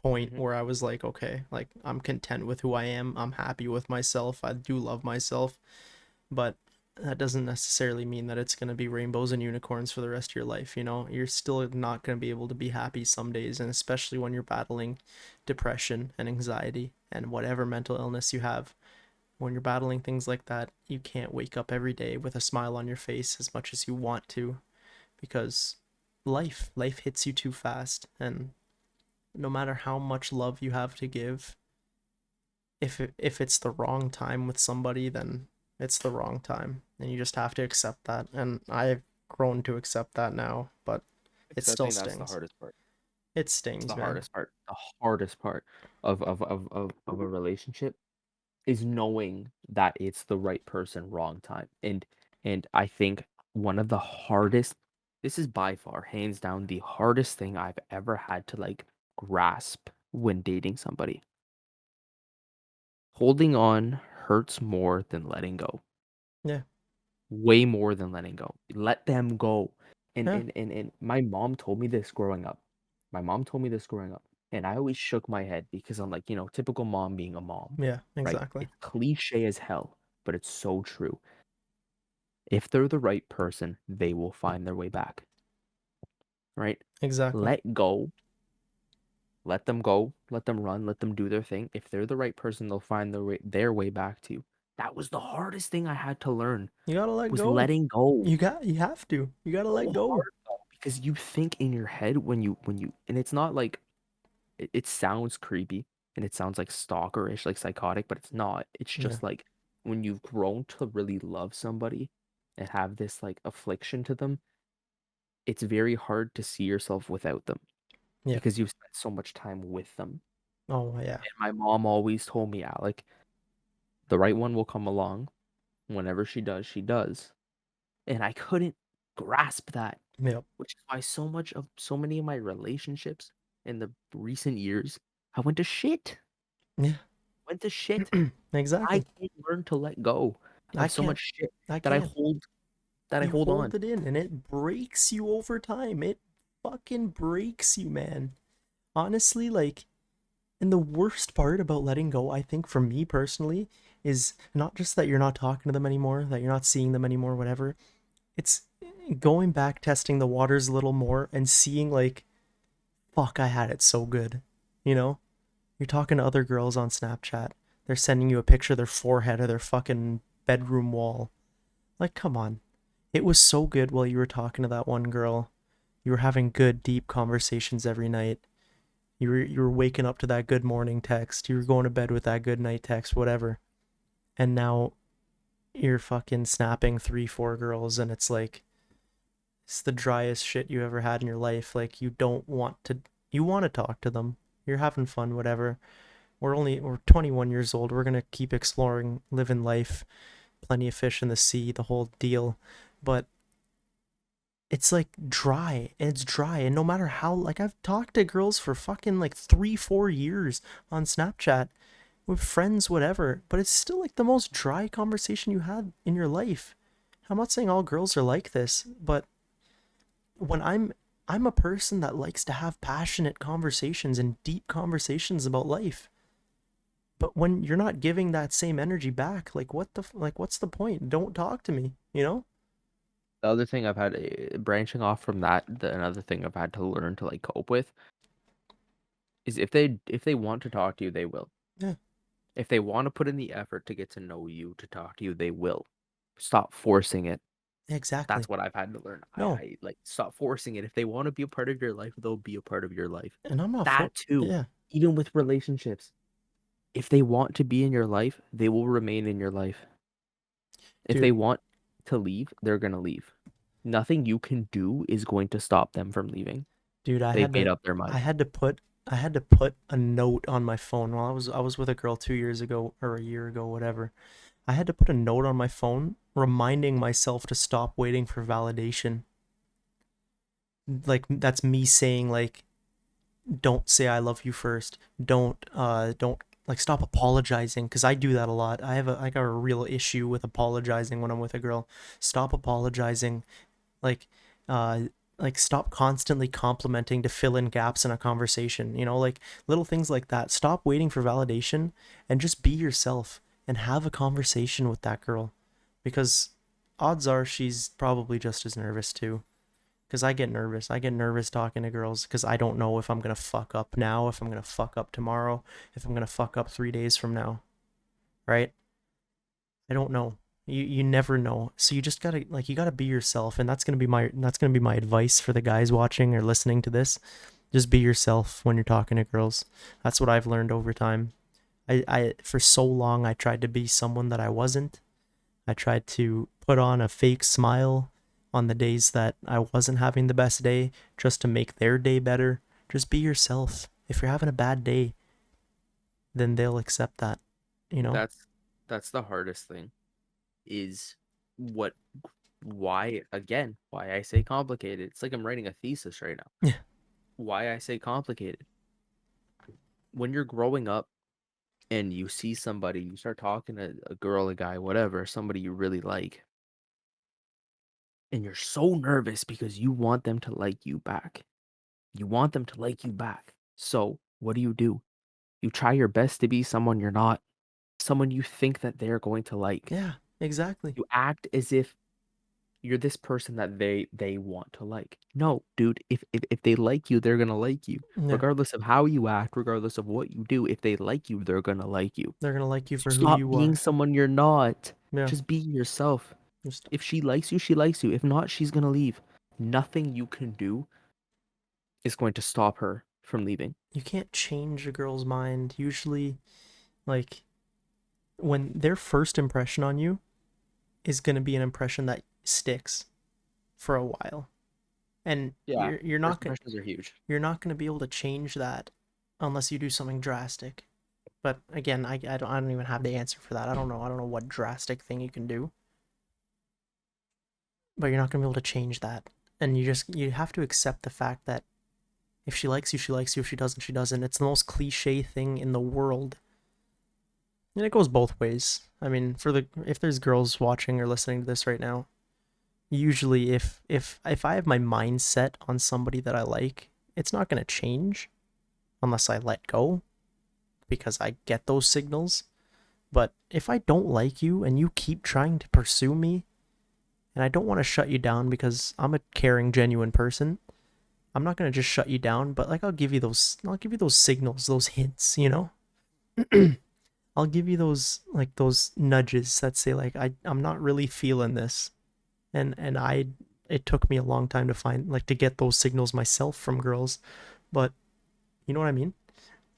S1: point
S2: Hmm.
S1: where I was like, okay, like I'm content with who I am. I'm happy with myself. I do love myself, but that doesn't necessarily mean that it's going to be rainbows and unicorns for the rest of your life, you know? You're still not going to be able to be happy some days, and especially when you're battling depression and anxiety and whatever mental illness you have. When you're battling things like that, you can't wake up every day with a smile on your face as much as you want to, because life hits you too fast, and no matter how much love you have to give, if it's the wrong time with somebody, then it's the wrong time, and you just have to accept that. And I've grown to accept that now, but it
S2: Because I
S1: still
S2: think that's the
S1: stings.
S2: hardest part.
S1: It
S2: It's the
S1: stings, man.
S2: hardest part. The hardest part of a relationship is knowing that it's the right person, wrong time. And I think one of the hardest, this is by far, hands down, the hardest thing I've ever had to like grasp when dating somebody. Holding on hurts more than letting go.
S1: Yeah,
S2: Way more than letting go. Let them go. And
S1: yeah,
S2: and and and my mom told me this growing up. My mom told me this growing up. And I always shook my head because I'm like, typical mom being a mom,
S1: yeah,
S2: right?
S1: exactly,
S2: It's cliche as hell, but it's so true. If they're the right person, they will find their way back, right?
S1: exactly.
S2: Let go, let them go, let them run, let them do their thing. If they're the right person, they'll find their way back to you. That was the hardest thing I had to learn
S1: You gotta let
S2: was
S1: go.
S2: letting go.
S1: You have to. You gotta
S2: So
S1: let go.
S2: hard though, because you think in your head when you and it's not like it sounds creepy and it sounds like stalkerish, like psychotic, but it's not. It's
S1: Yeah,
S2: just like when you've grown to really love somebody and have this like affliction to them, it's very hard to see yourself without them
S1: yeah.
S2: because you've spent so much time with them.
S1: Oh yeah,
S2: And my mom always told me, Alec, the right one will come along. Whenever she does, she does. And I couldn't grasp that,
S1: yep,
S2: which is why so many of my relationships in the recent years, I went to shit.
S1: yeah.
S2: Went to shit. I
S1: Exactly.
S2: can't learn to let go
S1: I
S2: of so
S1: can't.
S2: much shit
S1: I
S2: that I
S1: can't.
S2: hold that I
S1: You
S2: hold on.
S1: hold it in, and it breaks you over time. It fucking breaks you, man. Honestly, like, and the worst part about letting go, I think, for me personally, is not just that you're not talking to them anymore, that you're not seeing them anymore, whatever. It's going back, testing the waters a little more, and seeing, like, fuck, I had it so good. You know? You're talking to other girls on Snapchat. They're sending you a picture of their forehead or their fucking bedroom wall. Like, come on. It was so good while you were talking to that one girl. You were having good, deep conversations every night. You were waking up to that good morning text. You were going to bed with that good night text, whatever. And now you're fucking snapping three, four girls, and it's like it's the driest shit you ever had in your life. Like you want to talk to them. You're having fun, whatever. We're 21 years old. We're gonna keep exploring, living life, plenty of fish in the sea, the whole deal. But it's like dry, and it's dry, and no matter how, like, I've talked to girls for fucking like 3 4 years on Snapchat with friends, whatever, but it's still like the most dry conversation you had in your life. I'm not saying all girls are like this, but when I'm a person that likes to have passionate conversations and deep conversations about life. But when you're not giving that same energy back, like what's the point? Don't talk to me, you know?
S2: The other thing I've had branching off from that, another thing I've had to learn to like cope with is if they want to talk to you, they will.
S1: Yeah.
S2: If they want to put in the effort to get to know you, to talk to you, they will. Stop forcing it.
S1: Exactly.
S2: That's what I've had to learn.
S1: No,
S2: I like stop forcing it. If they want to be a part of your life, they'll be a part of your life.
S1: and I'm not for.
S2: That too,
S1: Yeah,
S2: even with relationships. If they want to be in your life, they will remain in your life. If they
S1: dude,
S2: want to leave, they're going to leave. Nothing you can do is going to stop them from leaving.
S1: dude, I
S2: They've
S1: had
S2: made
S1: to,
S2: up their
S1: I
S2: mind.
S1: had to put, I had to put a note on my phone while I was with a girl 2 years ago or a year ago, whatever. I had to put a note on my phone reminding myself to stop waiting for validation. Like that's me saying like, don't say I love you first. Don't like stop apologizing because I do that a lot. I got a real issue with apologizing when I'm with a girl. Stop apologizing. Like uh like stop constantly complimenting to fill in gaps in a conversation, like little things like that. Stop waiting for validation and just be yourself and have a conversation with that girl because odds are she's probably just as nervous too because I get nervous. I get nervous talking to girls because I don't know if I'm gonna fuck up now, if I'm gonna fuck up tomorrow, if I'm gonna fuck up 3 days from now, right? I don't know. You never know. So you just gotta like you gotta be yourself, and that's gonna be my advice for the guys watching or listening to this. Just be yourself when you're talking to girls. That's what I've learned over time. I for so long I tried to be someone that I wasn't. I tried to put on a fake smile on the days that I wasn't having the best day just to make their day better. Just be yourself. If you're having a bad day, then they'll accept that, you know?
S2: That's the hardest thing is what why again, why I say complicated. It's like I'm writing a thesis right now.
S1: Yeah.
S2: Why I say complicated. When you're growing up and you see somebody, you start talking to a girl, a guy, whatever, somebody you really like, and you're so nervous because you want them to like you back. You want them to like you back. So, what do? You try your best to be someone you're not, someone you think that they're going to like.
S1: Yeah, exactly.
S2: You act as if you're this person that they want to like. No, dude, if they like you, they're gonna like you.
S1: Yeah.
S2: Regardless of how you act, regardless of what you do, if they like you, they're gonna like you.
S1: They're going to like you
S2: So
S1: for who
S2: stop
S1: you
S2: being
S1: are.
S2: someone you're not.
S1: Yeah.
S2: Just be yourself.
S1: Just
S2: If she likes you, she likes you. If not, she's gonna leave. Nothing you can do is going to stop her from leaving.
S1: you can't change a girl's mind. Usually like when their first impression on you is going to be an impression that sticks for a while. And
S2: Yeah,
S1: you're
S2: first
S1: not
S2: impressions are huge.
S1: you're not going to be able to change that unless you do something drastic. But again, I don't even have the answer for that. I don't know what drastic thing you can do, but you're not going to be able to change that. And you have to accept the fact that if she likes you, she likes you. If she doesn't, she doesn't. It's the most cliche thing in the world. And it goes both ways. I mean, if there's girls watching or listening to this right now, usually if I have my mind set on somebody that I like, it's not going to change unless I let go because I get those signals. But if I don't like you and you keep trying to pursue me, and I don't want to shut you down because I'm a caring, genuine person, I'm not gonna just shut you down, but like I'll give you those signals, those hints, I'll give you those nudges that say like I'm not really feeling this. And it took me a long time to find like to get those signals myself from girls, but you know what I mean?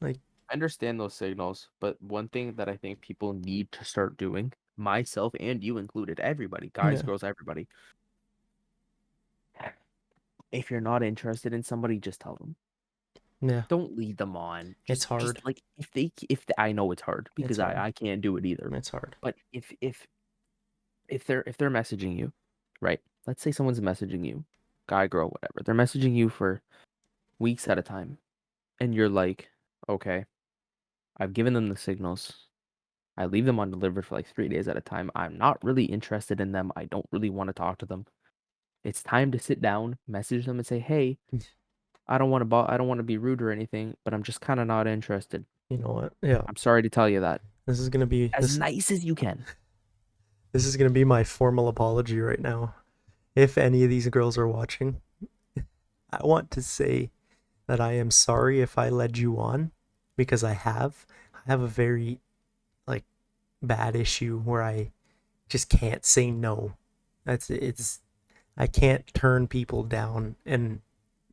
S1: Like
S2: I understand those signals, but one thing that I think people need to start doing, myself and you included, everybody, guys,
S1: yeah,
S2: girls, everybody, if you're not interested in somebody, just tell them.
S1: yeah,
S2: Don't lead them on.
S1: it's
S2: Just
S1: hard.
S2: like I know it's hard
S1: It's
S2: because
S1: hard.
S2: I can't do it either.
S1: It's hard.
S2: But if they're messaging you, right? Let's say someone's messaging you, guy, girl, whatever. They're messaging you for weeks at a time, and you're like, okay, I've given them the signals. I leave them undelivered for like 3 days at a time. I'm not really interested in them. I don't really want to talk to them. It's time to sit down, message them, and say, hey, I don't want to be rude or anything, but I'm just kind of not interested.
S1: You know what? Yeah.
S2: I'm sorry to tell you that.
S1: This is gonna be
S2: As
S1: this
S2: nice as you can.
S1: this is gonna be my formal apology right now. If any of these girls are watching, I want to say that I am sorry if I led you on because I have. I have a very bad issue where I just can't say no. It's I can't turn people down, and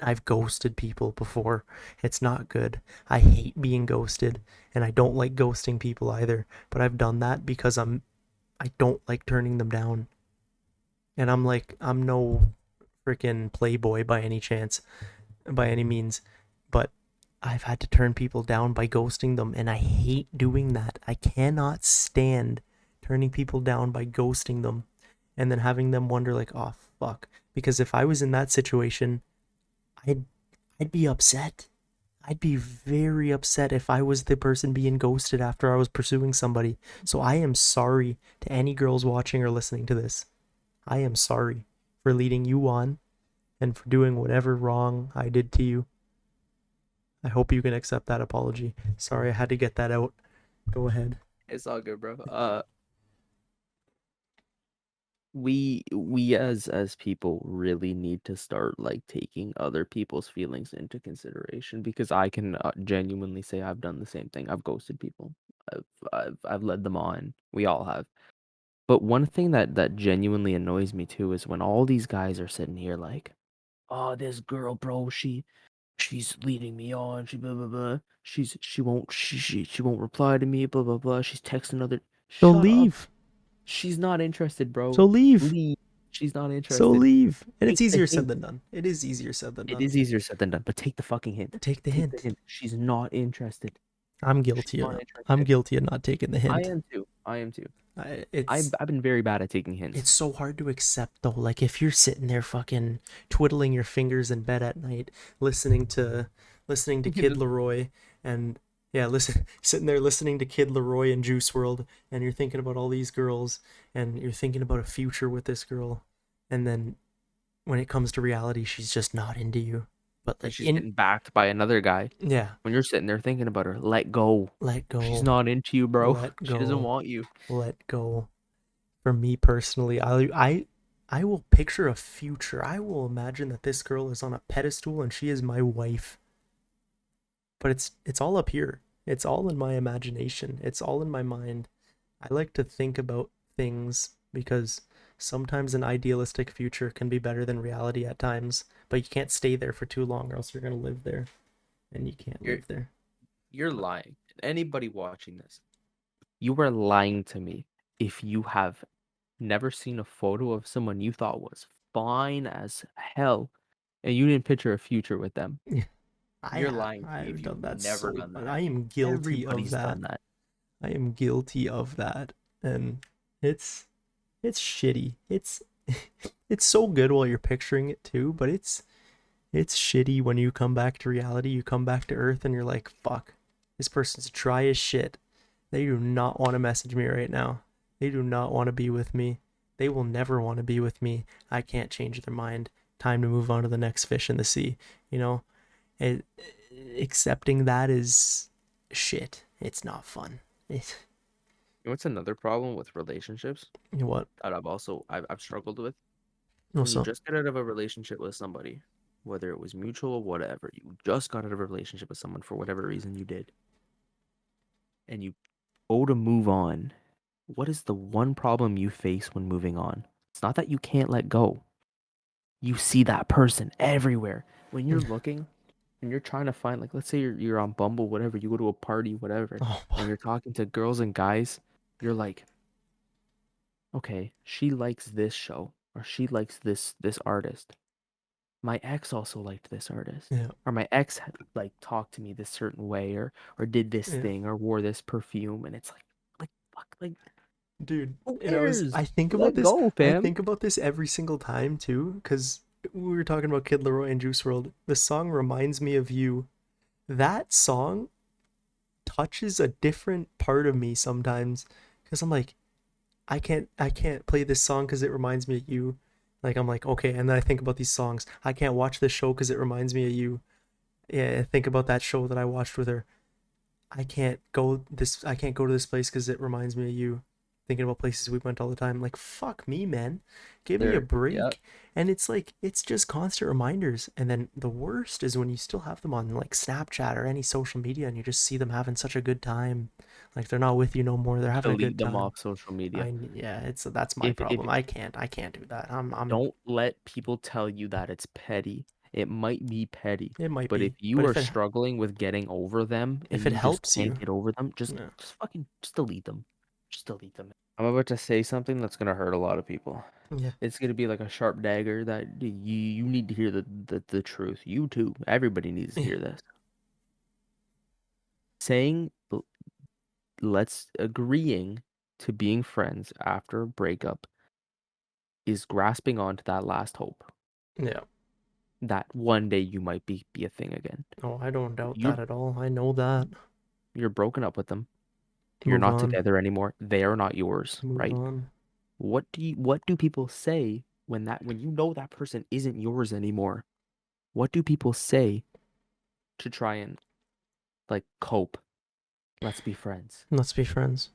S1: I've ghosted people before. It's not good. I hate being ghosted, and I don't like ghosting people either, but I've done that because I don't like turning them down. And I'm no freaking playboy by any chance, by any means, but I've had to turn people down by ghosting them, and I hate doing that. I cannot stand turning people down by ghosting them and then having them wonder like, "Oh, fuck." Because if I was in that situation, I'd I'd be upset. I'd be very upset if I was the person being ghosted after I was pursuing somebody. So I am sorry to any girls watching or listening to this. I am sorry for leading you on and for doing whatever wrong I did to you. I hope you can accept that apology. Sorry, I had to get that out. Go ahead.
S2: It's all good, bro. We as people really need to start like taking other people's feelings into consideration, because I can genuinely say I've done the same thing. I've ghosted people. I've led them on. We all have. But one thing that genuinely annoys me too is when all these guys are sitting here like, "Oh, this girl, bro, she's leading me on. She blah blah blah. She won't reply to me. Blah blah blah. She's texting other.
S1: So
S2: Shut up.
S1: leave.
S2: She's not interested,
S1: So
S2: bro.
S1: leave.
S2: Leave. She's not
S1: So
S2: interested.
S1: leave. And it's
S2: Take the
S1: easier said
S2: hint.
S1: than done. It is easier said than
S2: It
S1: done.
S2: is easier said than done, but take the fucking hint.
S1: Take the
S2: Take the
S1: hint.
S2: hint. She's not interested.
S1: I'm
S2: She's
S1: guilty of
S2: not
S1: it. I'm
S2: interested.
S1: guilty of not taking the
S2: I
S1: hint.
S2: am too. I am too. I've
S1: It's
S2: I've been very bad at taking hints.
S1: it's so hard to accept though. Like if you're sitting there fucking twiddling your fingers in bed at night, listening to Kid Leroy, and yeah, listen, sitting there listening to Kid Leroy and Juice World, and you're thinking about all these girls, and you're thinking about a future with this girl, and then when it comes to reality, she's just not into you. But
S2: And
S1: like
S2: she's
S1: in
S2: getting backed by another guy.
S1: yeah,
S2: When you're sitting there thinking about her, let go.
S1: let
S2: She's
S1: go,
S2: not into you, bro.
S1: let
S2: She doesn't
S1: go,
S2: want you.
S1: let go. For me personally, I will picture a future. I will imagine that this girl is on a pedestal and she is my wife. But it's all up here. It's all in my imagination. It's all in my mind. I like to think about things because sometimes an idealistic future can be better than reality at times, but you can't stay there for too long or else you're going to live there and you can't
S2: You're
S1: live there.
S2: you're lying. Anybody watching this, you are lying to me if you have never seen a photo of someone you thought was fine as hell and you didn't picture a future with them.
S1: I
S2: You're
S1: have.
S2: lying to me
S1: I've
S2: if
S1: done
S2: you've
S1: that
S2: never
S1: so
S2: done
S1: much.
S2: that.
S1: I am guilty of
S2: Everybody's
S1: that.
S2: done that.
S1: I am guilty of that. And it's it's shitty. It's so good while you're picturing it too, but it's shitty when you come back to reality. You come back to Earth and you're like, fuck, this person's dry as shit. They do not want to message me right now. They do not want to be with me. They will never want to be with me. I can't change their mind. Time to move on to the next fish in the sea. You know, it, accepting that is shit. It's not fun. It,
S2: You know what's another problem with relationships
S1: you know what?
S2: that I've struggled with? When
S1: What's
S2: you
S1: up?
S2: just get out of a relationship with somebody, whether it was mutual or whatever, you just got out of a relationship with someone for whatever reason you did, and you go to move on. What is the one problem you face when moving on? It's not that you can't let go. You see that person everywhere. When you're looking, when you're trying to find, like, let's say you're on Bumble, whatever, you go to a party, whatever,
S1: Oh,
S2: and you're talking to girls and guys, you're like, okay, she likes this show or she likes this artist. My ex also liked this artist.
S1: yeah,
S2: Or my ex like talked to me this certain way or did this
S1: yeah.
S2: thing or wore this perfume, and it's like fuck, like
S1: Dude,
S2: who
S1: and
S2: cares?
S1: I think about
S2: Let
S1: this.
S2: go,
S1: I
S2: fam.
S1: think about this every single time too, because we were talking about Kid Leroy and Juice World. The song reminds me of you. That song touches a different part of me sometimes, because I'm like, I can't play this song because it reminds me of you. Like I'm like, okay, and then I think about these songs. I can't watch this show because it reminds me of you. Yeah, I think about that show that I watched with her. I can't go to this place because it reminds me of you. thinking about places we went all the time. Like, fuck me, man. Give me a
S2: Yeah.
S1: break. And it's like, it's just constant reminders. And then the worst is when you still have them on like Snapchat or any social media and you just see them having such a good time. Like, they're not with you no more. They're having a good
S2: Delete them
S1: time.
S2: off social media.
S1: Yeah, that's my
S2: If
S1: problem. I can't do that.
S2: Don't let people tell you that it's petty. It might be petty,
S1: It might
S2: but if
S1: be, but
S2: you are struggling with getting over them
S1: if
S2: and
S1: it
S2: you just
S1: helps
S2: can't
S1: you,
S2: get over them,
S1: yeah,
S2: just fucking just delete them. Just delete them. I'm about to say something that's gonna hurt a lot of people.
S1: yeah,
S2: It's gonna be like a sharp dagger that you need to hear the truth. You too. Everybody needs to
S1: yeah,
S2: hear this. Saying let's agreeing to being friends after a breakup is grasping onto that last hope
S1: yeah.
S2: that one day you might be a thing again.
S1: Oh, I don't doubt
S2: You're
S1: that at all. I know that.
S2: you're broken up with them. You're
S1: Move
S2: not
S1: on,
S2: together anymore. They are not yours,
S1: move
S2: right?
S1: on.
S2: What do people say when you know that person isn't yours anymore? What do people say to try and like cope? Let's be friends.
S1: Let's be friends.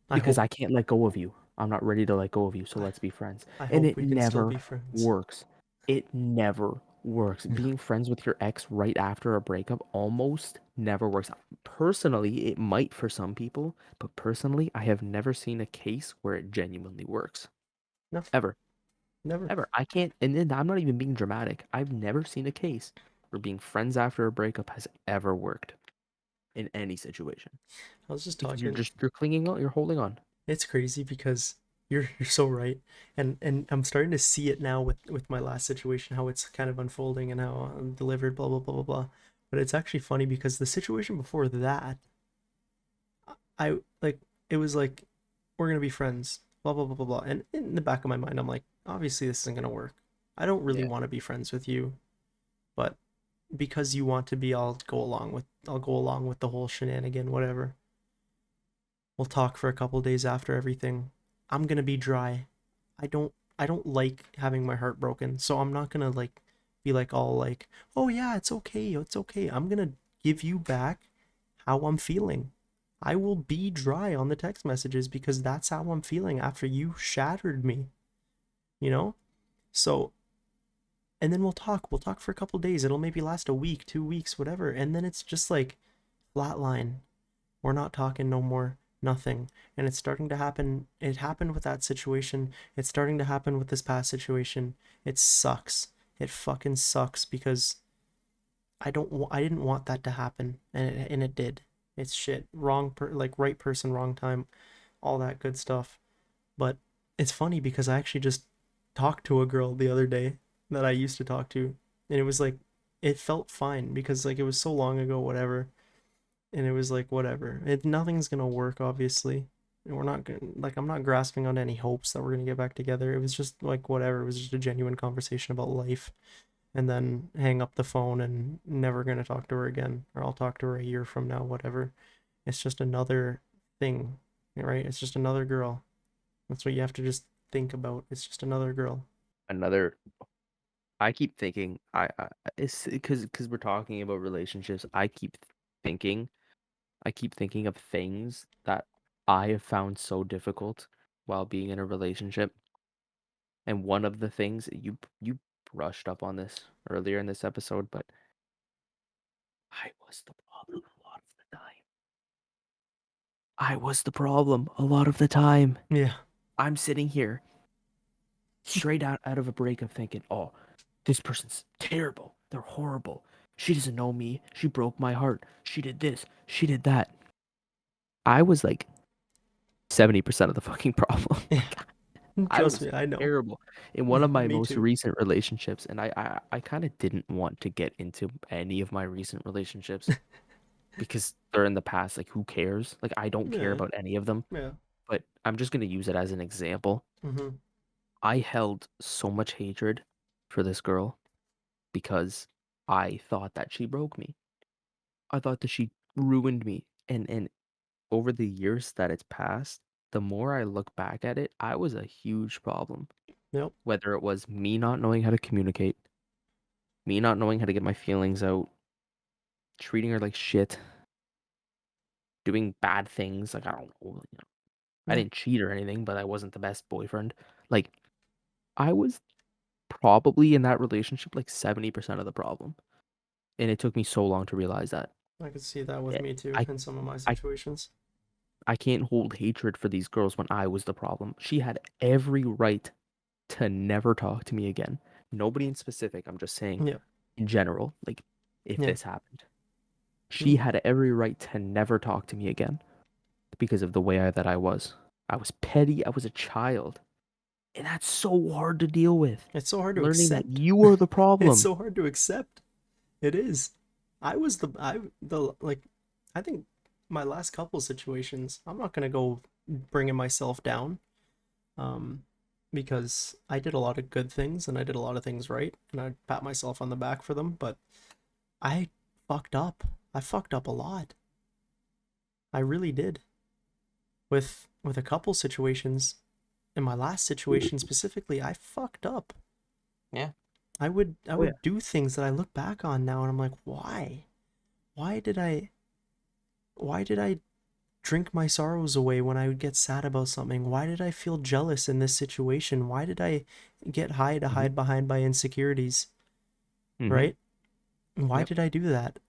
S1: I
S2: Because
S1: hope,
S2: I can't let go of you. I'm not ready to let go of you, so
S1: I,
S2: let's be friends.
S1: I
S2: And
S1: hope
S2: it
S1: we can still
S2: never
S1: be friends.
S2: works. It never works.
S1: No,
S2: Being friends with your ex right after a breakup almost never works. Personally, it might for some people, but personally, I have never seen a case where it genuinely works.
S1: no,
S2: Ever.
S1: never.
S2: Ever. I can't, and then I'm not even being dramatic. I've never seen a case where being friends after a breakup has ever worked in any situation.
S1: I was just
S2: Because
S1: talking.
S2: you're clinging on, you're holding on.
S1: It's crazy because you're so right, and I'm starting to see it now with my last situation, how it's kind of unfolding and how I'm delivered, blah blah blah blah blah. But it's actually funny because the situation before that, I like it was like we're gonna be friends, blah blah blah blah blah. And in the back of my mind, I'm like, obviously this isn't gonna work. I don't really
S2: Yeah.
S1: want to be friends with you, but because you want to be, I'll go along with the whole shenanigan, whatever. We'll talk for a couple days after everything. I'm gonna be dry. I don't like having my heart broken, so I'm not gonna like be like all like, oh yeah, it's okay, it's okay. I'm gonna give you back how I'm feeling. I will be dry on the text messages because that's how I'm feeling after you shattered me, you know? So, and then we'll talk. We'll talk for a couple days. It'll maybe last a week, 2 weeks, whatever. And then it's just like flatline. We're not talking no more. Nothing. And it's starting to happen. It happened with that situation. It's starting to happen with this past situation. It sucks. It fucking sucks because I didn't want that to happen, and it did. It's shit. Like right person, wrong time, all that good stuff. But it's funny because I actually just talked to a girl the other day that I used to talk to, and it was like it felt fine because like it was so long ago, whatever. And it was like whatever. Nothing's gonna work, obviously. And we're not gonna like I'm not grasping on any hopes that we're gonna get back together. It was just like whatever. It was just a genuine conversation about life. And then hang up the phone and never gonna talk to her again. Or I'll talk to her a year from now, whatever. It's just another thing, right? It's just another girl. That's what you have to just think about. It's just another girl.
S2: Another I keep thinking it's because we're talking about relationships. Thinking I keep thinking of things that I have found so difficult while being in a relationship. And one of the things you brushed up on this earlier in this episode, but I was the problem a lot of the time. I was the problem a lot of the time.
S1: Yeah.
S2: I'm sitting here straight out of a breakup thinking, "Oh, this person's terrible. They're horrible. She doesn't know me. She broke my heart. She did this. She did that." I was like 70% of the fucking problem.
S1: Yeah.
S2: Like I
S1: Trust
S2: was
S1: me, I know.
S2: terrible in one of my
S1: Me
S2: most
S1: too.
S2: recent relationships, and I kind of didn't want to get into any of my recent relationships because they're in the past. Like, who cares? Like, I don't care
S1: Yeah.
S2: about any of them.
S1: Yeah.
S2: But I'm just gonna use it as an example.
S1: Mm-hmm.
S2: I held so much hatred for this girl because I thought that she broke me. I thought that she ruined me. And over the years that it's passed, the more I look back at it, I was a huge problem.
S1: Yep.
S2: Whether it was me not knowing how to communicate, me not knowing how to get my feelings out, treating her like shit, doing bad things, like I don't know, I
S1: Yeah,
S2: didn't cheat or anything, but I wasn't the best boyfriend. Like, I was probably in that relationship like 70% of the problem. And it took me so long to realize that.
S1: I could see that with
S2: Eh,
S1: me too
S2: I
S1: in some of my
S2: I
S1: situations.
S2: I can't hold hatred for these girls when I was the problem. She had every right to never talk to me again. Nobody in specific, I'm just saying
S1: Yeah,
S2: in general, like if
S1: yeah,
S2: this happened. She
S1: yeah.
S2: had every right to never talk to me again because of the way that I was. I was petty, I was a child. And that's so hard to deal with.
S1: It's so hard to
S2: Learning that
S1: accept.
S2: you are the
S1: It's
S2: problem.
S1: so hard to accept. It is. Like, I think my last couple situations, I'm not gonna go bringing myself down, um, because I did a lot of good things and I did a lot of things right, and I pat myself on the back for them. But I fucked up. I fucked up a lot. I really did. With a couple situations, in my last situation specifically, I fucked up.
S2: Yeah.
S1: I
S2: Oh yeah.
S1: would do things that I look back on now and I'm like, why? Why did I why did I drink my sorrows away when I would get sad about something? Why did I feel jealous in this situation? Why did I get high to
S2: Hmm.
S1: hide behind my insecurities?
S2: Hmm.
S1: Right? Why
S2: Yep.
S1: did I do that?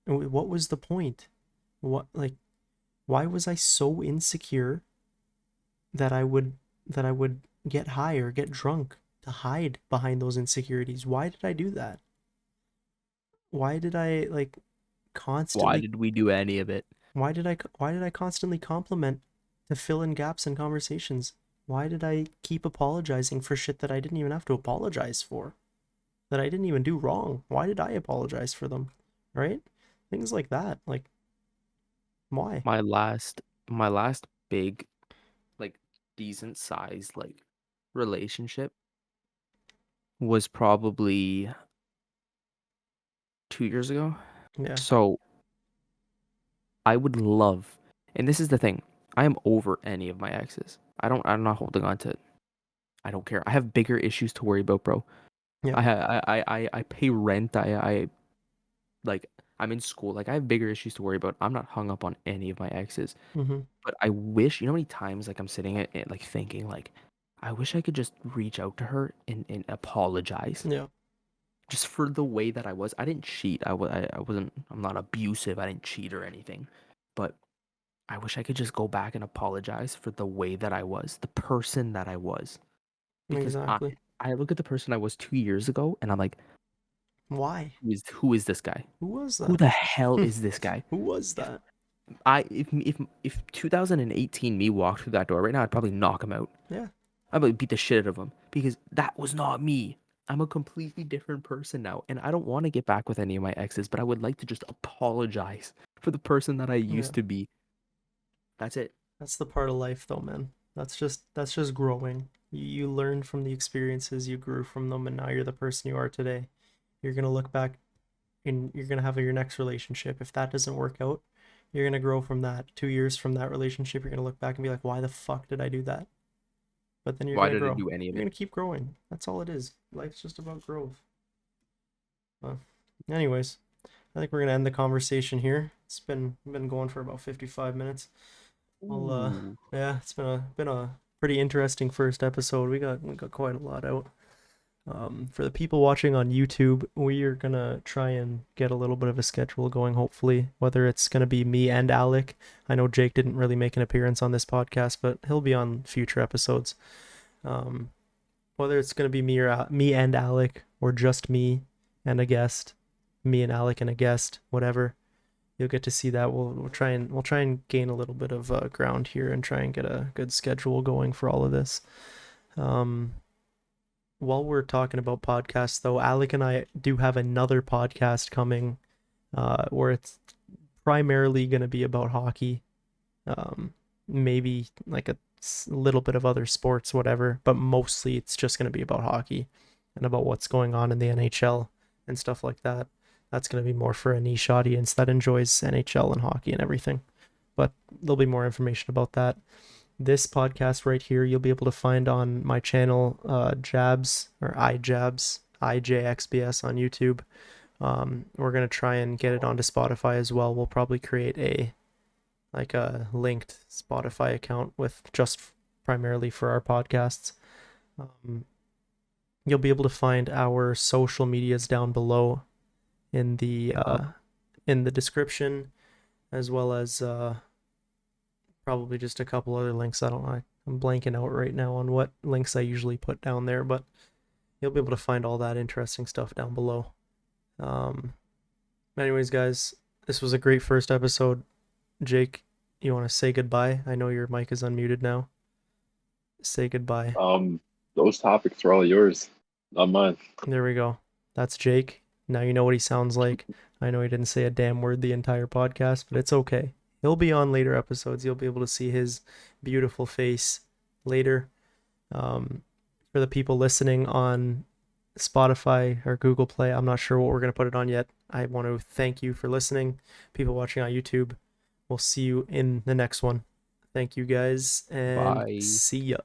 S1: What was the point? What, like, why was I so insecure that I would get high or get drunk to hide behind those insecurities? Why did I do that? Why did I, like,
S2: Why
S1: constantly
S2: did we do any of it?
S1: why did I constantly compliment to fill in gaps in conversations? Why did I keep apologizing for shit that I didn't even have to apologize for? That I didn't even do wrong? Why did I apologize for them? Right? Things like that. Like, why?
S2: My last big, like, decent sized, like, relationship was probably 2 years ago.
S1: Yeah.
S2: So I would love, and this is the thing, I am over any of my exes. I'm not holding on to. I don't care. I have bigger issues to worry about, bro.
S1: Yeah.
S2: I pay rent. Like, I'm in school. Like, I have bigger issues to worry about. I'm not hung up on any of my exes.
S1: Mm-hmm.
S2: But I wish, you know how many times like I'm sitting at like thinking like, I wish I could just reach out to her and apologize
S1: Yeah.
S2: just for the way that I was. I didn't cheat. I wasn't. I'm not abusive. I didn't cheat or anything. But I wish I could just go back and apologize for the way that I was, the person that I was. Because
S1: Exactly.
S2: I look at the person I was 2 years ago and I'm like,
S1: Why?
S2: who is this guy?
S1: Who was
S2: Who
S1: that?
S2: the hell is this guy?
S1: Who was
S2: If
S1: that?
S2: if 2018 me walked through that door right now, I'd probably knock him out.
S1: Yeah.
S2: I would beat the shit out of him because that was not me. I'm a completely different person now, and I don't want to get back with any of my exes, but I would like to just apologize for the person that I
S1: Yeah.
S2: used to be. That's it.
S1: That's the part of life though, man. That's just growing. You learned from the experiences, you grew from them, and now you're the person you are today. You're gonna look back and you're gonna have your next relationship. If that doesn't work out, you're gonna grow from that. 2 years from that relationship, you're gonna look back and be like, why the fuck did I do that? But then you're
S2: Why
S1: gonna
S2: did I
S1: grow.
S2: do any of
S1: You're
S2: it?
S1: gonna keep growing. That's all it is. Life's just about growth. Uh, anyways, I think we're gonna end the conversation here. It's been going for about 55 minutes. Well,
S2: Ooh.
S1: yeah, it's been a pretty interesting first episode. We got quite a lot out. For the people watching on YouTube, we are gonna try and get a little bit of a schedule going, hopefully. Whether it's gonna be me and Alec. I know Jake didn't really make an appearance on this podcast, but he'll be on future episodes. Um, whether it's gonna be me or me and Alec, or just me and a guest, me and Alec and a guest, whatever. You'll get to see that. We'll try and gain a little bit of ground here and try and get a good schedule going for all of this. Um, while we're talking about podcasts, though, Alec and I do have another podcast coming, where it's primarily going to be about hockey. Maybe like a little bit of other sports, whatever, but mostly it's just going to be about hockey and about what's going on in the NHL and stuff like that. That's going to be more for a niche audience that enjoys NHL and hockey and everything. But there'll be more information about that. This podcast right here, you'll be able to find on my channel, Jabs or iJabs, IJXBS on YouTube. We're going to try and get it onto Spotify as well. We'll probably create like a linked Spotify account with just primarily for our podcasts. Um, you'll be able to find our social medias down below in the
S2: Uh-huh.
S1: description, as well as probably just a couple other links. I don't know. I'm blanking out right now on what links I usually put down there, but you'll be able to find all that interesting stuff down below. Um, anyways, guys, this was a great first episode. Jake, you want to say goodbye? I know your mic is unmuted now. Say goodbye.
S3: Those topics are all yours, not mine.
S1: There we go. That's Jake. Now you know what he sounds like. I know he didn't say a damn word the entire podcast, but it's okay. He'll be on later episodes. You'll be able to see his beautiful face later. For the people listening on Spotify or Google Play, I'm not sure what we're going to put it on yet. I want to thank you for listening. People watching on YouTube, we'll see you in the next one. Thank you guys and
S2: Bye.
S1: see ya.